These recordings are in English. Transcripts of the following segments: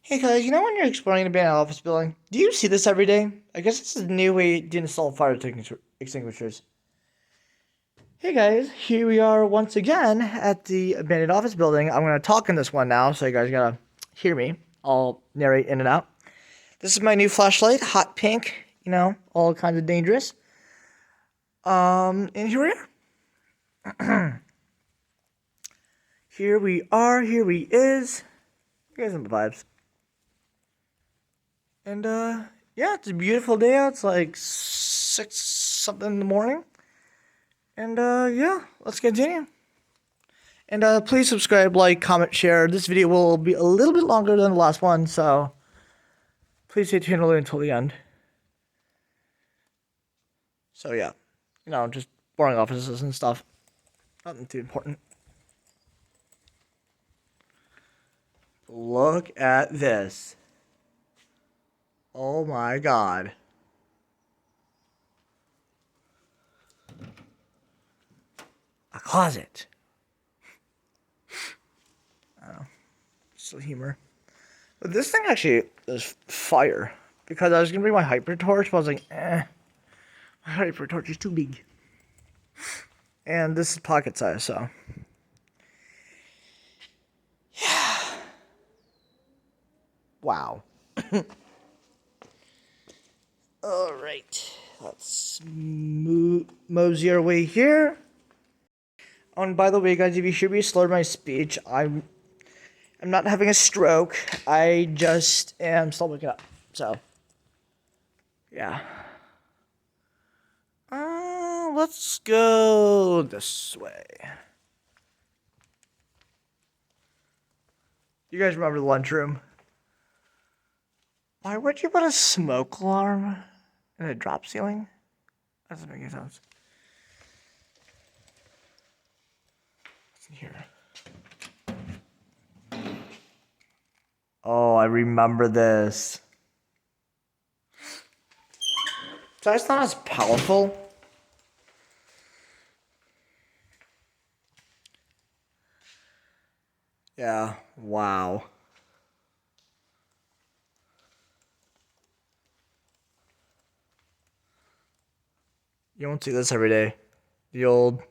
Hey guys, you know when you're exploring an abandoned office building, do you see this every day? I guess this is a new way to install fire extinguishers. Hey guys, here we are once again at the abandoned office building. I'm gonna talk in this one now, so you guys gotta hear me. I'll narrate in and out. This is my new flashlight, hot pink. You know, all kinds of dangerous. And here we are. Here we are. Here we is. You guys know the vibes. And yeah, it's a beautiful day out. It's like 6 something in the morning. And yeah, let's continue. And please subscribe, like, comment, share. This video will be a little bit longer than the last one, so please stay tuned until the end. So yeah, you know, just boring offices and stuff. Nothing too important. Look at this. Oh my god. A closet. Oh, still humor. But this thing actually is fire. Because I was gonna bring my hyper torch, but I was like, my hyper torch is too big. And this is pocket size, so. Yeah. Wow. Alright. Let's mosey our way here. Oh, and by the way, guys, if you hear me slur my speech, I'm not having a stroke. I just am still waking up. So, yeah. Let's go this way. You guys remember the lunchroom? Why would you put a smoke alarm in a drop ceiling? That doesn't make any sense. What's in here? Oh, I remember this. So it's not as powerful. Yeah, wow. You won't see this every day. The old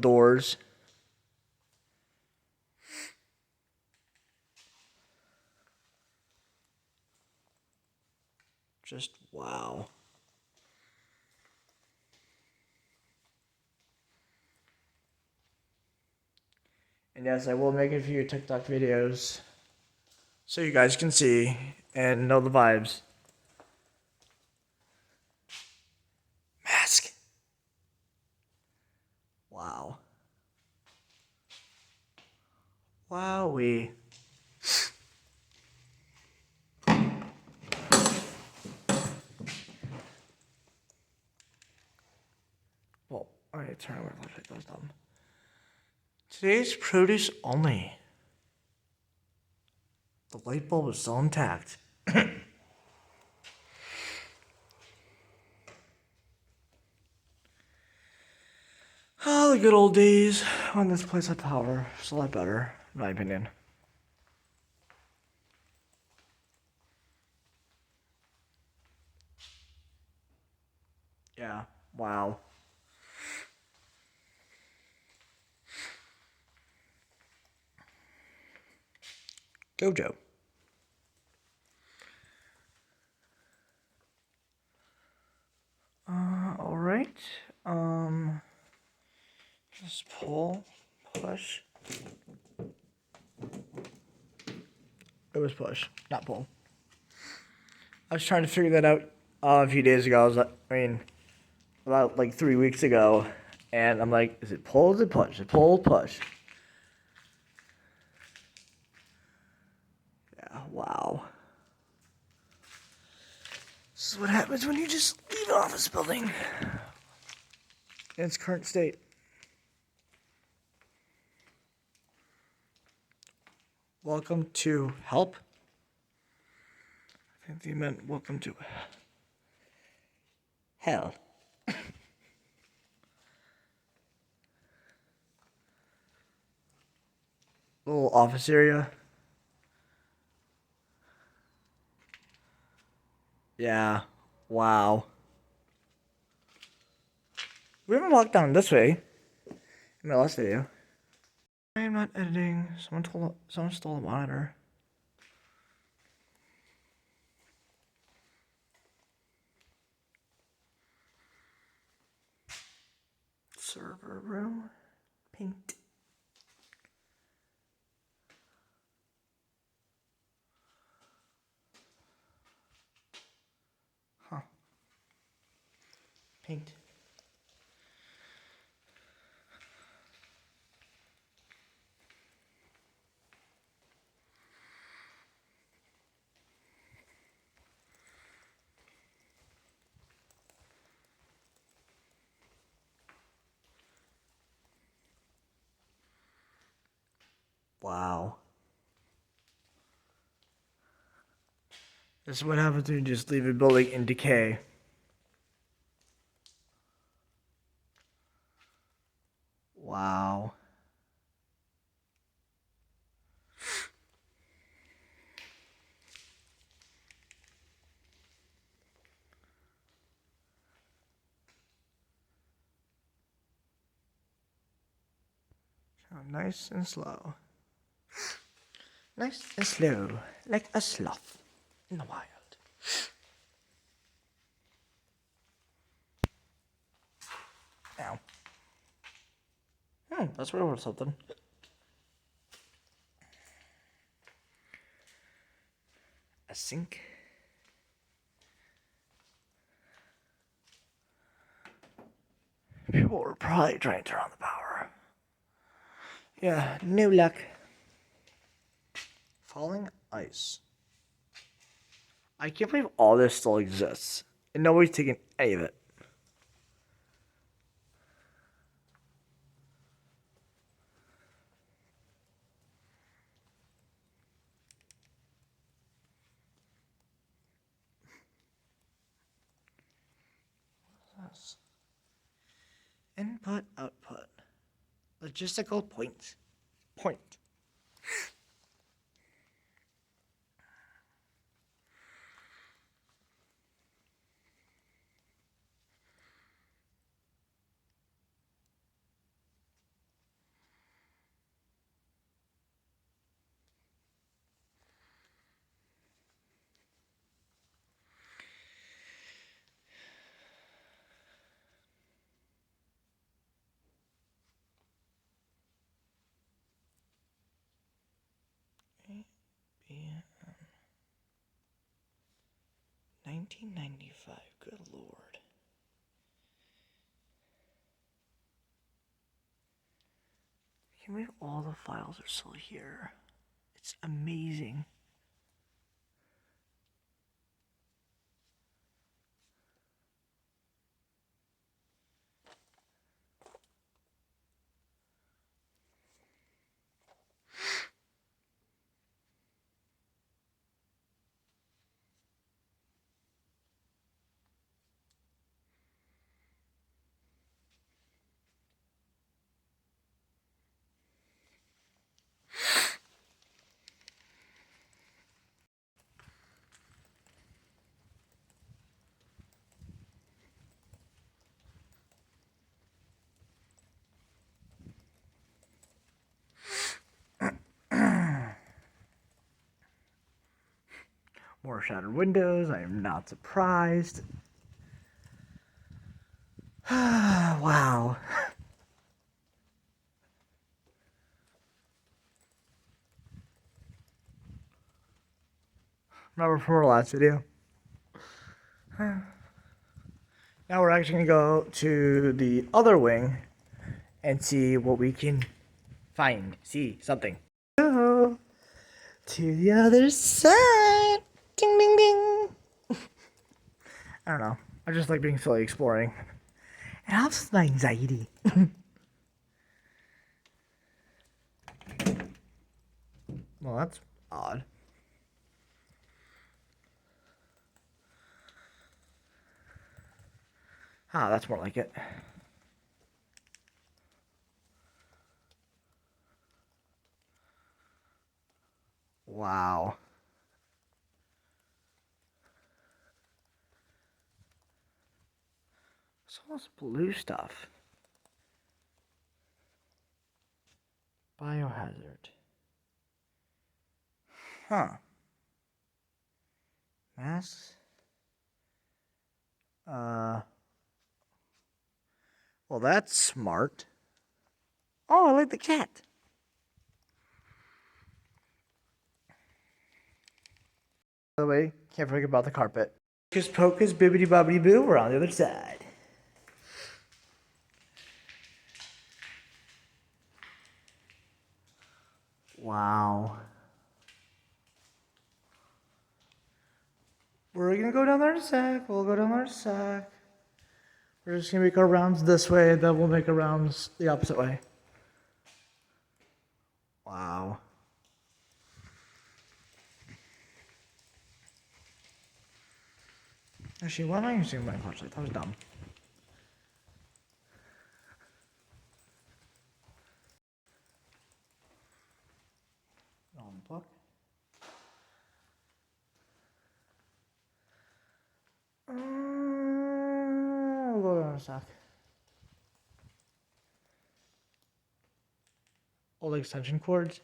doors. Just wow. And yes, I will make a few TikTok videos so you guys can see and know the vibes. Mask. Wow. Wowee. Well, alright, turn over. Let's take those down. Today's produce only. The light bulb is still intact. Oh, the good old days when this place had power. It's a lot better, in my opinion. Yeah, wow. Gojo. Alright. Just pull, push. It was push, not pull. I was trying to figure that out a few days ago. About like 3 weeks ago, and I'm like, is it pull? Is it push? Is it pull? Push? Yeah. Wow. This is what happens when you just leave an office building in its current state. Welcome to help. I think they meant welcome to hell. Little office area. Yeah. Wow. We haven't walked down this way in my last video. I am not editing. Someone stole a monitor. Server room. Paint. Huh. Paint. Wow. This is what happens when you just leave a building in decay. Wow. Oh, nice and slow. Nice and slow, like a sloth in the wild. Ow. That's worth something. A sink. People were probably trying to turn on the power. Yeah, no luck. Falling ice. I can't believe all this still exists. And nobody's taking any of it. What's this? Input, output. Logistical point. Point. ABM. 1995. Good lord. I can't believe all the files are still here. It's amazing. More shattered windows. I am not surprised. Wow. Remember from our last video? Now we're actually going to go to the other wing and see what we can find. See something. Go to the other side. Ding, ding, ding. I don't know. I just like being silly exploring. It helps with my anxiety. Well, that's odd. Ah, that's more like it. Wow. It's almost blue stuff. Biohazard. Huh. Masks. Well, that's smart. Oh, I like the cat. By the way, can't forget about the carpet. Hocus pocus, bibbidi bobbidi boo, we're on the other side. Wow. We're gonna go down there in a sec. We'll go down there in a sec. We're just gonna make our rounds this way, then we'll make our rounds the opposite way. Wow. Actually, why am I using my flashlight? That was dumb. Book. I'll go down a sec. Old extension cords.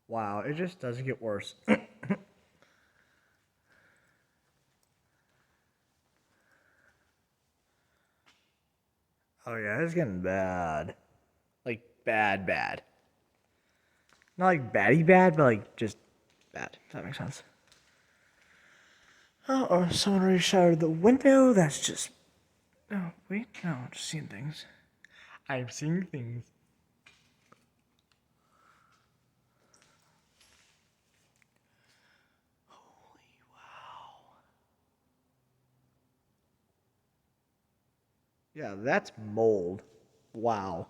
Wow, it just doesn't get worse. Oh yeah, it's getting bad. Like bad, bad. Not like baddie bad, but like just bad. If that makes sense. Oh, someone already shattered the window. That's just. Oh, wait. No, I'm just seeing things. I'm seeing things. Holy wow. Yeah, that's mold. Wow.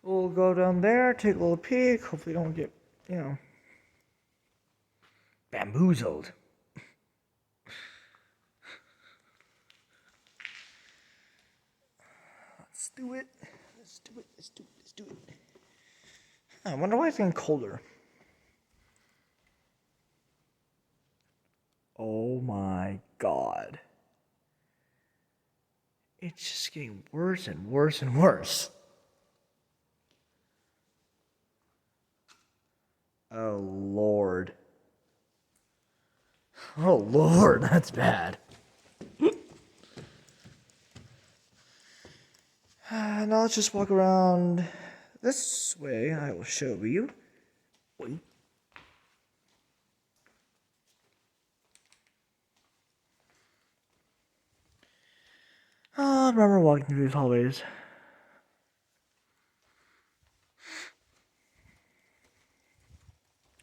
We'll go down there, take a little peek. Hopefully, don't get, bamboozled. Let's do it. Let's do it. Let's do it. Let's do it. I wonder why it's getting colder. Oh my god. It's just getting worse and worse and worse. Oh lord. Oh lord, that's bad. Now let's just walk around this way. I will show you. Wait. I remember walking through these hallways.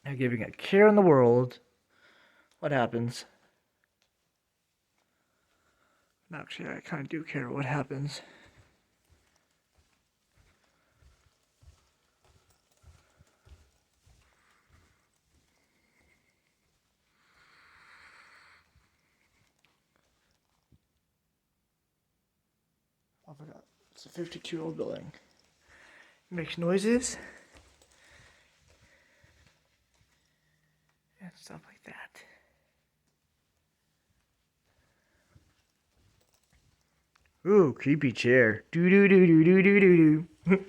Not giving a care in the world what happens. Actually, I kind of do care what happens. Oh, I forgot. It's a 52-year-old building. It makes noises. And stuff like that. Ooh, creepy chair. Do do do do do do do do.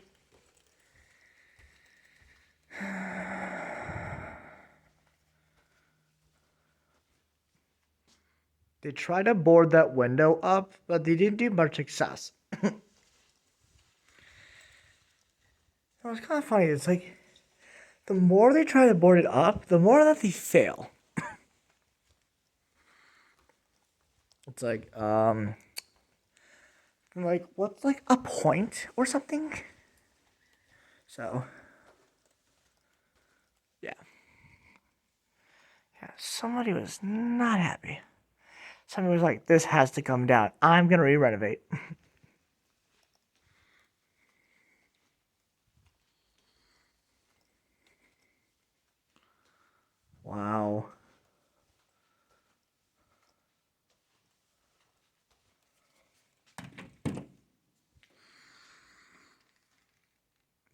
They tried to board that window up, but they didn't do much success. It was kind of funny. It's like the more they try to board it up, the more that they fail. It's like what's like a point or something? So, yeah. Yeah, somebody was not happy. Somebody was like, this has to come down. I'm going to re-renovate. Wow.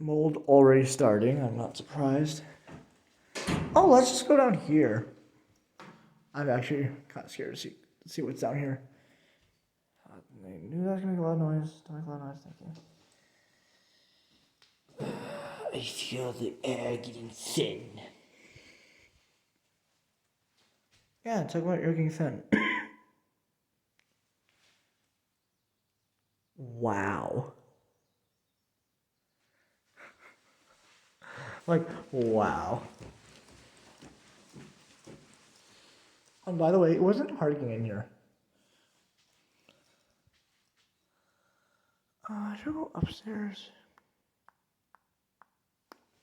Mold already starting. I'm not surprised. Oh, let's just go down here. I'm actually kind of scared to see what's down here. I knew that was gonna make a lot of noise. Don't make a lot of noise, thank you. I feel the air getting thin. Yeah, talk about air getting thin. Wow. Like, wow. And by the way, it wasn't hard getting in here. Should I go upstairs?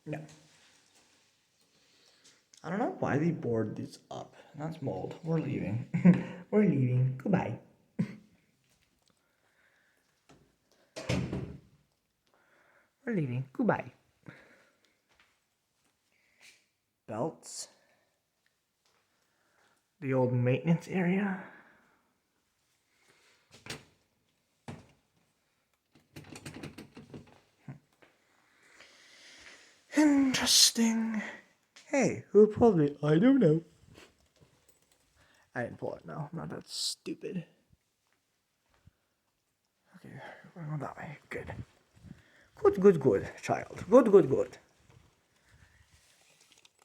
No. I don't know why they board these up. That's mold. We're leaving. We're leaving. Goodbye. We're leaving. Goodbye. Belts. The old maintenance area. Interesting. Hey, who pulled it? I don't know. I didn't pull it, no. I'm not that stupid. Okay, we're going that way. Good. Good, child. Good.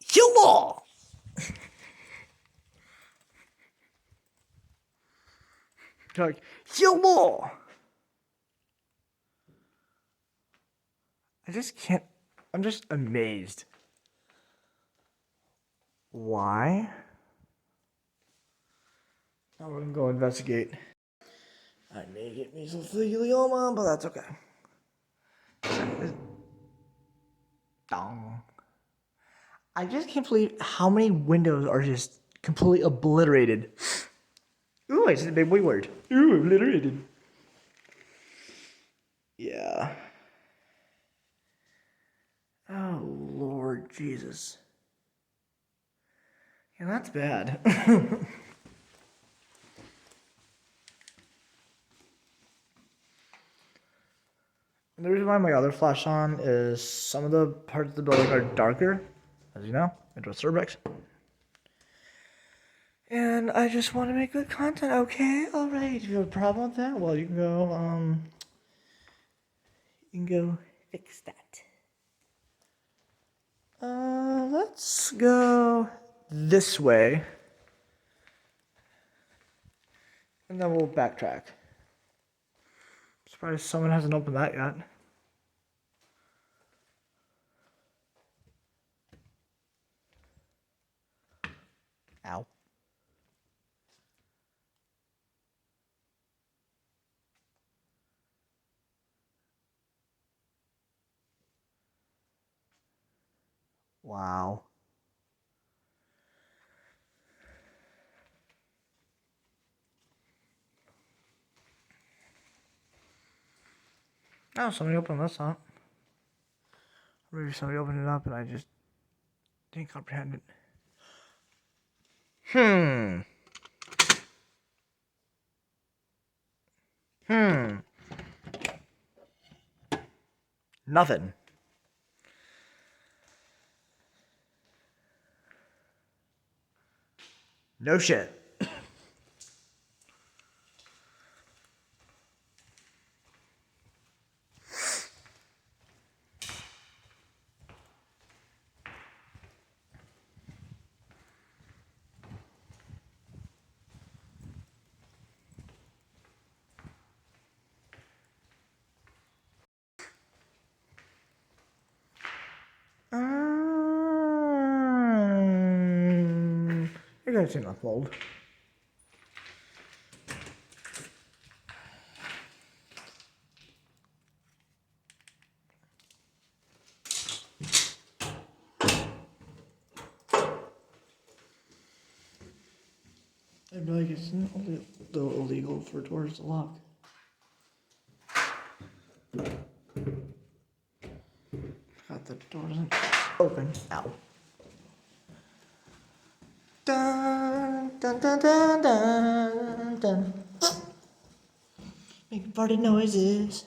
Hello! Like, hello! I just can't. I'm just amazed. Why? Now we're gonna go investigate. I may get mesothelioma, but that's okay. Dong. I just can't believe how many windows are just completely obliterated. Ooh, I said a big boy word. Ooh, obliterated. Yeah. Oh, Lord Jesus. Yeah, that's bad. The reason why my other flash on is some of the parts of the building are darker, as you know, into Cerbex. And I just want to make good content, okay? Alright, if you have a problem with that, well, you can go fix that. Let's go this way. And then we'll backtrack. Surprised someone hasn't opened that yet. Ow. Wow. Oh, somebody opened this up. Maybe somebody opened it up and I just didn't comprehend it. Nothing. No shit. You guys seem enough mold. I'd be like, it's not illegal for doors to lock. God, the door doesn't open. Ow. Dun, dun, dun, dun, dun, dun. Making farted noises.